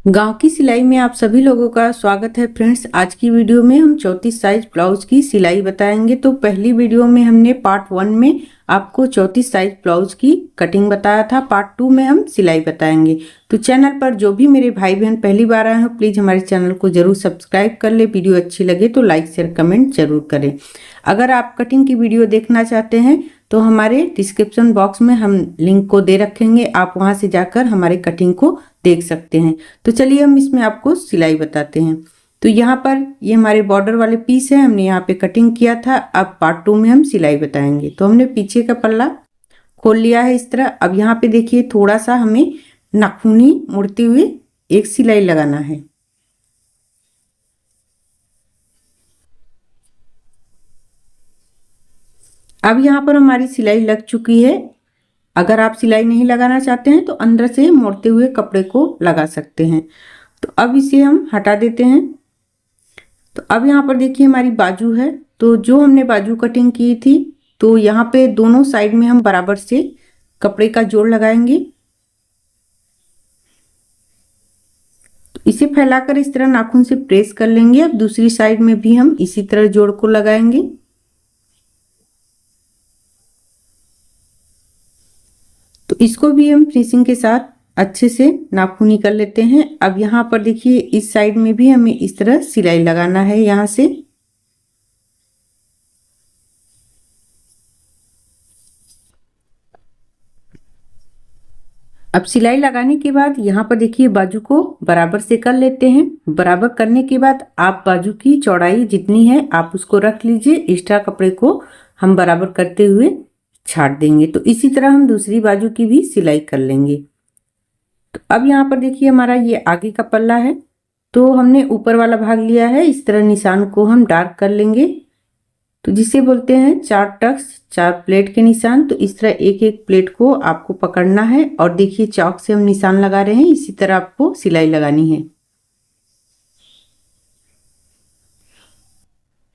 गांव की सिलाई में आप सभी लोगों का स्वागत है फ्रेंड्स। आज की वीडियो में हम 34 साइज ब्लाउज की सिलाई बताएंगे। तो पहली वीडियो में हमने पार्ट 1 में आपको 34 साइज ब्लाउज की कटिंग बताया था। पार्ट 2 में हम सिलाई बताएंगे। तो चैनल पर जो भी मेरे भाई बहन पहली बार आए हो प्लीज़ हमारे चैनल को जरूर सब्सक्राइब कर ले। वीडियो अच्छी लगे तो लाइक शेयर कमेंट जरूर करें। अगर आप कटिंग की वीडियो देखना चाहते हैं तो हमारे डिस्क्रिप्शन बॉक्स में हम लिंक को दे रखेंगे, आप वहां से जाकर हमारे कटिंग को देख सकते हैं। तो चलिए हम इसमें आपको सिलाई बताते हैं। तो यहाँ पर ये हमारे बॉर्डर वाले पीस है, हमने यहाँ पे कटिंग किया था। अब पार्ट 2 में हम सिलाई बताएंगे। तो हमने पीछे का पल्ला खोल लिया है इस तरह। अब यहाँ पे देखिए थोड़ा सा हमें नाखूनी मुड़ते हुए एक सिलाई लगाना है। अब यहाँ पर हमारी सिलाई लग चुकी है। अगर आप सिलाई नहीं लगाना चाहते हैं तो अंदर से मोड़ते हुए कपड़े को लगा सकते हैं। तो अब इसे हम हटा देते हैं। तो अब यहाँ पर देखिए हमारी बाजू है। तो जो हमने बाजू कटिंग की थी तो यहाँ पे दोनों साइड में हम बराबर से कपड़े का जोड़ लगाएंगे। तो इसे फैलाकर इस तरह नाखून से प्रेस कर लेंगे। अब दूसरी साइड में भी हम इसी तरह जोड़ को लगाएंगे। तो इसको भी हम फिनिशिंग के साथ अच्छे से नाखूनी कर लेते हैं। अब यहाँ पर देखिए इस साइड में भी हमें इस तरह सिलाई लगाना है। यहाँ से अब सिलाई लगाने के बाद यहाँ पर देखिए बाजू को बराबर से कर लेते हैं। बराबर करने के बाद आप बाजू की चौड़ाई जितनी है आप उसको रख लीजिए। एक्स्ट्रा कपड़े को हम बराबर करते हुए छाट देंगे। तो इसी तरह हम दूसरी बाजू की भी सिलाई कर लेंगे। तो अब यहाँ पर देखिए हमारा ये आगे का पल्ला है। तो हमने ऊपर वाला भाग लिया है। इस तरह निशान को हम डार्क कर लेंगे। तो जिसे बोलते हैं 4 टक्स 4 प्लेट के निशान। तो इस तरह एक एक प्लेट को आपको पकड़ना है और देखिए चौक से हम निशान लगा रहे हैं। इसी तरह आपको सिलाई लगानी है।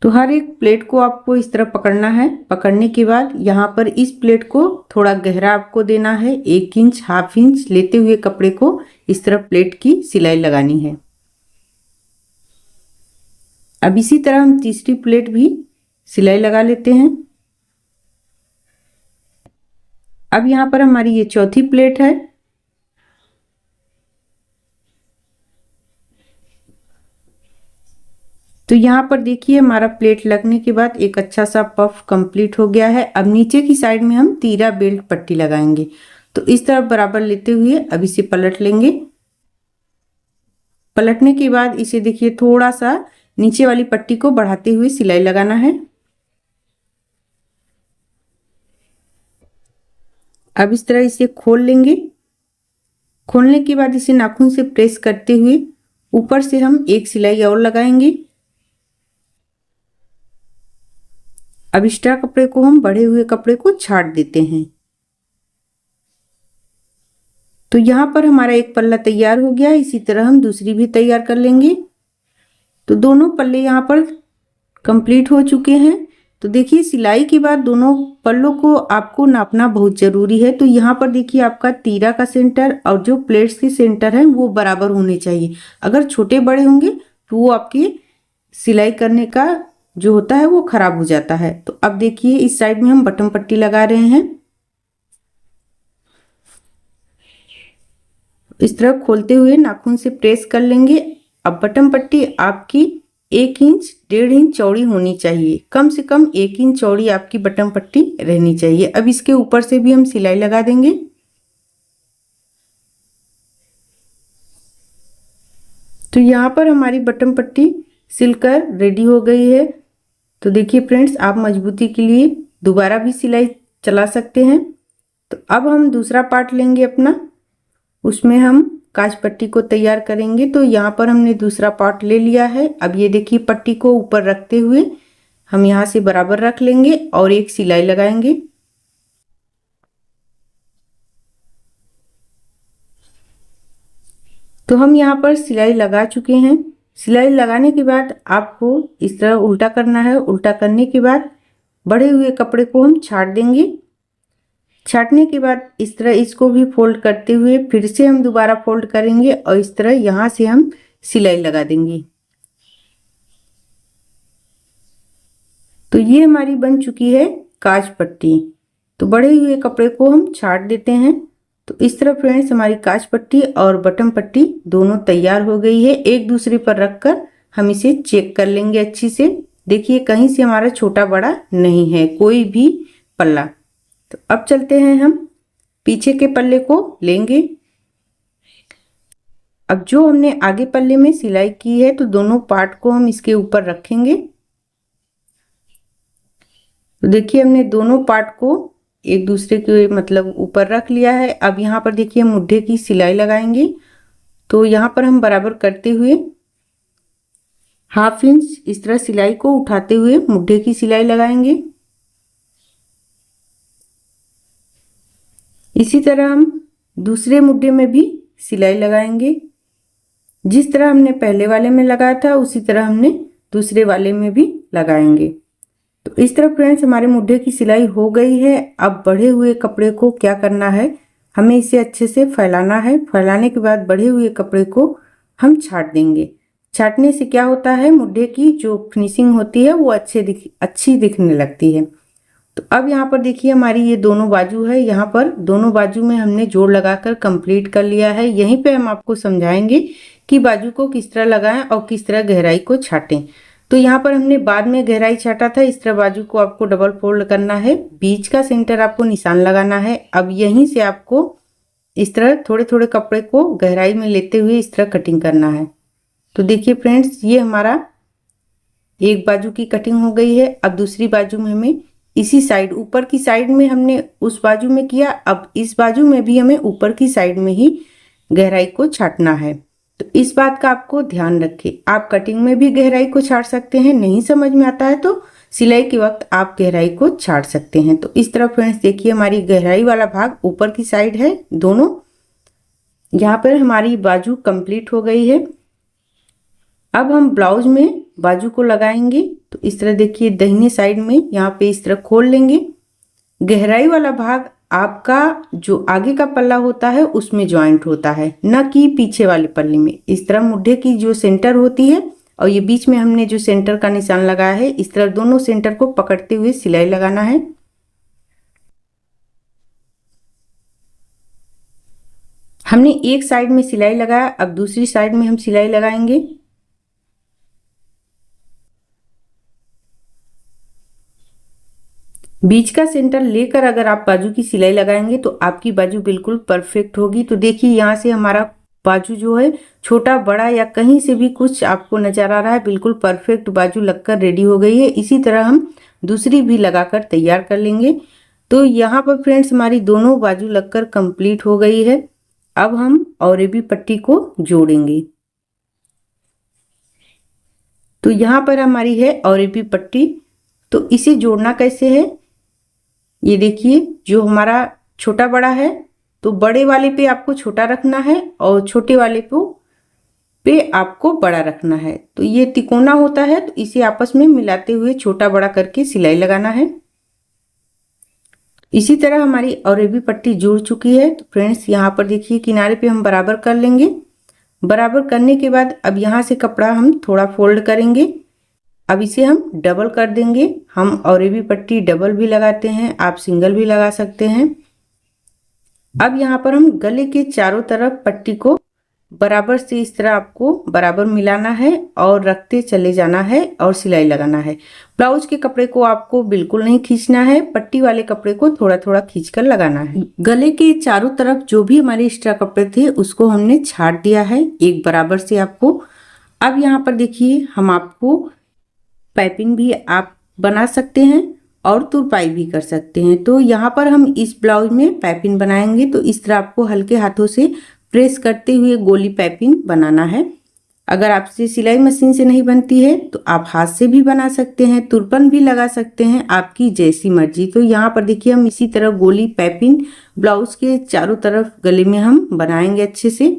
तो हर एक प्लेट को आपको इस तरह पकड़ना है। पकड़ने के बाद यहाँ पर इस प्लेट को थोड़ा गहरा आपको देना है। 1 इंच ½ इंच लेते हुए कपड़े को इस तरह प्लेट की सिलाई लगानी है। अब इसी तरह हम तीसरी प्लेट भी सिलाई लगा लेते हैं। अब यहाँ पर हमारी ये चौथी प्लेट है। तो यहाँ पर देखिए हमारा प्लेट लगने के बाद एक अच्छा सा पफ कंप्लीट हो गया है। अब नीचे की साइड में हम तीरा बेल्ट पट्टी लगाएंगे। तो इस तरफ बराबर लेते हुए अब इसे पलट लेंगे। पलटने के बाद इसे देखिए थोड़ा सा नीचे वाली पट्टी को बढ़ाते हुए सिलाई लगाना है। अब इस तरह इसे खोल लेंगे। खोलने के बाद इसे नाखून से प्रेस करते हुए ऊपर से हम एक सिलाई और लगाएंगे। अब एक्स्ट्रा कपड़े को हम बढ़े हुए कपड़े को छाट देते हैं। तो यहाँ पर हमारा एक पल्ला तैयार हो गया। इसी तरह हम दूसरी भी तैयार कर लेंगे। तो दोनों पल्ले यहाँ पर कंप्लीट हो चुके हैं। तो देखिए सिलाई के बाद दोनों पल्लों को आपको नापना बहुत ज़रूरी है। तो यहाँ पर देखिए आपका तीरा का सेंटर और जो प्लेट्स के सेंटर हैं वो बराबर होने चाहिए। अगर छोटे बड़े होंगे तो वो आपकी सिलाई करने का जो होता है वो खराब हो जाता है। तो अब देखिए इस साइड में हम बटन पट्टी लगा रहे हैं। इस तरह खोलते हुए नाखून से प्रेस कर लेंगे। अब बटन पट्टी आपकी 1 इंच 1.5 इंच चौड़ी होनी चाहिए। कम से कम 1 इंच चौड़ी आपकी बटन पट्टी रहनी चाहिए। अब इसके ऊपर से भी हम सिलाई लगा देंगे। तो यहाँ पर हमारी बटन पट्टी सिलकर रेडी हो गई है। तो देखिए फ्रेंड्स आप मजबूती के लिए दोबारा भी सिलाई चला सकते हैं। तो अब हम दूसरा पार्ट लेंगे अपना, उसमें हम काज पट्टी को तैयार करेंगे। तो यहाँ पर हमने दूसरा पार्ट ले लिया है। अब ये देखिए पट्टी को ऊपर रखते हुए हम यहाँ से बराबर रख लेंगे और एक सिलाई लगाएंगे। तो हम यहाँ पर सिलाई लगा चुके हैं। सिलाई लगाने के बाद आपको इस तरह उल्टा करना है। उल्टा करने के बाद बढ़े हुए कपड़े को हम छाट देंगे। छाटने के बाद इस तरह इसको भी फोल्ड करते हुए फिर से हम दोबारा फोल्ड करेंगे और इस तरह यहाँ से हम सिलाई लगा देंगे। तो ये हमारी बन चुकी है काज पट्टी। तो बढ़े हुए कपड़े को हम छाट देते हैं। तो इस तरह फ्रेंड्स हमारी काज पट्टी और बटन पट्टी दोनों तैयार हो गई है। एक दूसरे पर रखकर हम इसे चेक कर लेंगे अच्छी से। देखिए कहीं से हमारा छोटा बड़ा नहीं है कोई भी पल्ला। तो अब चलते हैं हम पीछे के पल्ले को लेंगे। अब जो हमने आगे पल्ले में सिलाई की है तो दोनों पार्ट को हम इसके ऊपर रखेंगे। तो देखिए हमने दोनों पार्ट को एक दूसरे के मतलब ऊपर रख लिया है। अब यहाँ पर देखिए मुड्ढे की सिलाई लगाएंगे। तो यहाँ पर हम बराबर करते हुए 1/2 इंच इस तरह सिलाई को उठाते हुए मुड्ढे की सिलाई लगाएंगे। इसी तरह हम दूसरे मुड्ढे में भी सिलाई लगाएंगे। जिस तरह हमने पहले वाले में लगाया था उसी तरह हमने दूसरे वाले में भी लगाएंगे। तो इस तरह फ्रेंड्स हमारे मुड्ढे की सिलाई हो गई है। अब बढ़े हुए कपड़े को क्या करना है, हमें इसे अच्छे से फैलाना है। फैलाने के बाद बढ़े हुए कपड़े को हम छाट देंगे। छाटने से क्या होता है, मुड्ढे की जो फिनिशिंग होती है वो अच्छी दिखने लगती है। तो अब यहाँ पर देखिए हमारी ये दोनों बाजू है। यहाँ पर दोनों बाजू में हमने जोड़ लगाकर कंप्लीट कर लिया है। यहीं पे हम आपको समझाएंगे कि बाजू को किस तरह लगाएं और किस तरह गहराई को छाटें। तो यहाँ पर हमने बाद में गहराई छाटा था। इस तरह बाजू को आपको डबल फोल्ड करना है, बीच का सेंटर आपको निशान लगाना है। अब यहीं से आपको इस तरह थोड़े थोड़े कपड़े को गहराई में लेते हुए इस तरह कटिंग करना है। तो देखिए फ्रेंड्स ये हमारा एक बाजू की कटिंग हो गई है। अब दूसरी बाजू में हमें इसी साइड ऊपर की साइड में हमने उस बाजू में किया, अब इस बाजू में भी हमें ऊपर की साइड में ही गहराई को छाटना है। तो इस बात का आपको ध्यान रखें। आप कटिंग में भी गहराई को छाट सकते हैं, नहीं समझ में आता है तो सिलाई के वक्त आप गहराई को छाट सकते हैं। तो इस तरह फ्रेंड्स देखिए हमारी गहराई वाला भाग ऊपर की साइड है दोनों। यहाँ पर हमारी बाजू कंप्लीट हो गई है। अब हम ब्लाउज में बाजू को लगाएंगे। तो इस तरह देखिए दाहिने साइड में यहाँ पे इस तरह खोल लेंगे। गहराई वाला भाग आपका जो आगे का पल्ला होता है उसमें ज्वाइंट होता है, न कि पीछे वाले पल्ले में। इस तरह मुड्ढे की जो सेंटर होती है और ये बीच में हमने जो सेंटर का निशान लगाया है, इस तरह दोनों सेंटर को पकड़ते हुए सिलाई लगाना है। हमने एक साइड में सिलाई लगाया, अब दूसरी साइड में हम सिलाई लगाएंगे। बीच का सेंटर लेकर अगर आप बाजू की सिलाई लगाएंगे तो आपकी बाजू बिल्कुल परफेक्ट होगी। तो देखिए यहाँ से हमारा बाजू जो है छोटा बड़ा या कहीं से भी कुछ आपको नजर आ रहा है, बिल्कुल परफेक्ट बाजू लगकर रेडी हो गई है। इसी तरह हम दूसरी भी लगाकर तैयार कर लेंगे। तो यहाँ पर फ्रेंड्स हमारी दोनों बाजू लगकर कंप्लीट हो गई है। अब हम औरेबी पट्टी को जोड़ेंगे। तो यहाँ पर हमारी है औरेबी पट्टी। तो इसे जोड़ना कैसे है, ये देखिए जो हमारा छोटा बड़ा है तो बड़े वाले पे आपको छोटा रखना है और छोटे वाले पे आपको बड़ा रखना है। तो ये तिकोना होता है, तो इसे आपस में मिलाते हुए छोटा बड़ा करके सिलाई लगाना है। इसी तरह हमारी औरेबी पट्टी जुड़ चुकी है। तो फ्रेंड्स यहाँ पर देखिए किनारे पे हम बराबर कर लेंगे। बराबर करने के बाद अब यहाँ से कपड़ा हम थोड़ा फोल्ड करेंगे। अब इसे हम डबल कर देंगे। हम औरेबी पट्टी डबल भी लगाते हैं, आप सिंगल भी लगा सकते हैं। अब यहाँ पर हम गले के चारों तरफ पट्टी को बराबर से इस तरह आपको बराबर मिलाना है और रखते चले जाना है और सिलाई लगाना है। ब्लाउज के कपड़े को आपको बिल्कुल नहीं खींचना है, पट्टी वाले कपड़े को थोड़ा थोड़ा खींचकर लगाना है। गले के चारों तरफ जो भी हमारे एक्स्ट्रा कपड़े थे उसको हमने छाट दिया है एक बराबर से आपको। अब यहाँ पर देखिए हम आपको पाइपिंग भी आप बना सकते हैं और तुरपाई भी कर सकते हैं। तो यहाँ पर हम इस ब्लाउज में पाइपिंग बनाएंगे। तो इस तरह आपको हल्के हाथों से प्रेस करते हुए गोली पाइपिंग बनाना है। अगर आपसे सिलाई मशीन से नहीं बनती है तो आप हाथ से भी बना सकते हैं, तुरपन भी लगा सकते हैं, आपकी जैसी मर्जी। तो यहाँ पर देखिए हम इसी तरह गोली पाइपिंग ब्लाउज के चारों तरफ गले में हम बनाएंगे अच्छे से।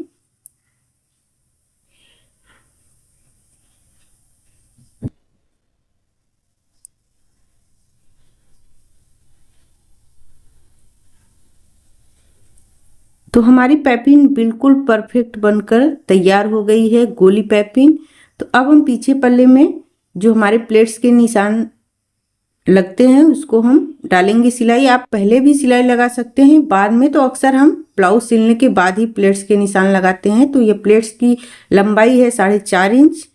तो हमारी पाइपिंग बिल्कुल परफेक्ट बनकर तैयार हो गई है, गोली पाइपिंग। तो अब हम पीछे पल्ले में जो हमारे प्लेट्स के निशान लगते हैं उसको हम डालेंगे सिलाई। आप पहले भी सिलाई लगा सकते हैं, बाद में तो अक्सर हम ब्लाउज सिलने के बाद ही प्लेट्स के निशान लगाते हैं। तो ये प्लेट्स की लंबाई है 4.5 इंच।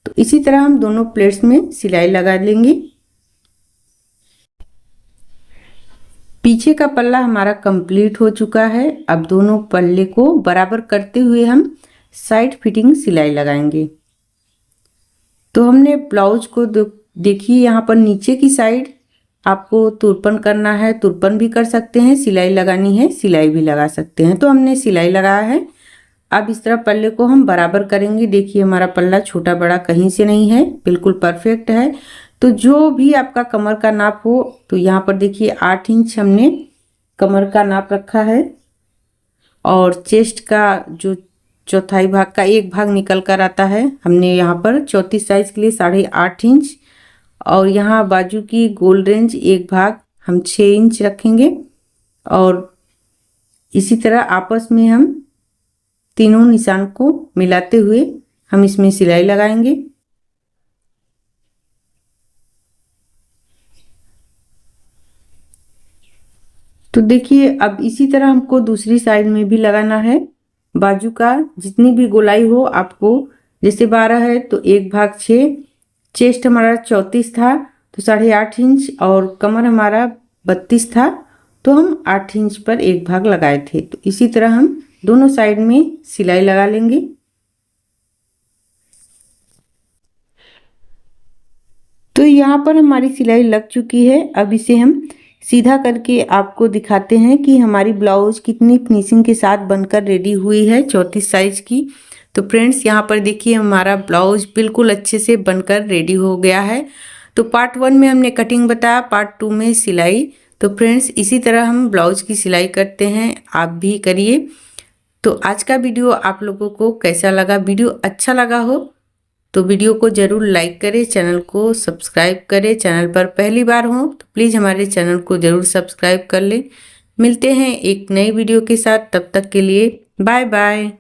तो इसी तरह हम दोनों प्लेट्स में सिलाई लगा लेंगे। पीछे का पल्ला हमारा कंप्लीट हो चुका है। अब दोनों पल्ले को बराबर करते हुए हम साइड फिटिंग सिलाई लगाएंगे। तो हमने ब्लाउज को देखिए यहाँ पर नीचे की साइड आपको तुरपन करना है, तुरपन भी कर सकते हैं, सिलाई लगानी है सिलाई भी लगा सकते हैं। तो हमने सिलाई लगाया है। अब इस तरह पल्ले को हम बराबर करेंगे। देखिए हमारा पल्ला छोटा बड़ा कहीं से नहीं है, बिल्कुल परफेक्ट है। तो जो भी आपका कमर का नाप हो, तो यहाँ पर देखिए 8 इंच हमने कमर का नाप रखा है और चेस्ट का जो चौथाई भाग का एक भाग निकल कर आता है, हमने यहाँ पर 34 साइज के लिए 8.5 इंच और यहाँ बाजू की गोल रेंज एक भाग हम 6 इंच रखेंगे। और इसी तरह आपस में हम तीनों निशान को मिलाते हुए हम इसमें सिलाई लगाएंगे। तो देखिए अब इसी तरह हमको दूसरी साइड में भी लगाना है। बाजू का जितनी भी गोलाई हो आपको, जैसे 12 है तो एक भाग 6, चेस्ट हमारा 34 था तो 8.5 इंच और कमर हमारा 32 था तो हम 8 इंच पर एक भाग लगाए थे। तो इसी तरह हम दोनों साइड में सिलाई लगा लेंगे। तो यहाँ पर हमारी सिलाई लग चुकी है। अब इसे हम सीधा करके आपको दिखाते हैं कि हमारी ब्लाउज कितनी फिनिशिंग के साथ बनकर रेडी हुई है 34 साइज की। तो फ्रेंड्स यहाँ पर देखिए हमारा ब्लाउज बिल्कुल अच्छे से बनकर रेडी हो गया है। तो पार्ट 1 में हमने कटिंग बताया, पार्ट 2 में सिलाई। तो फ्रेंड्स इसी तरह हम ब्लाउज की सिलाई करते हैं, आप भी करिए। तो आज का वीडियो आप लोगों को कैसा लगा? वीडियो अच्छा लगा हो तो वीडियो को ज़रूर लाइक करें, चैनल को सब्सक्राइब करें। चैनल पर पहली बार हो तो प्लीज़ हमारे चैनल को ज़रूर सब्सक्राइब कर लें। मिलते हैं एक नई वीडियो के साथ, तब तक के लिए बाय बाय।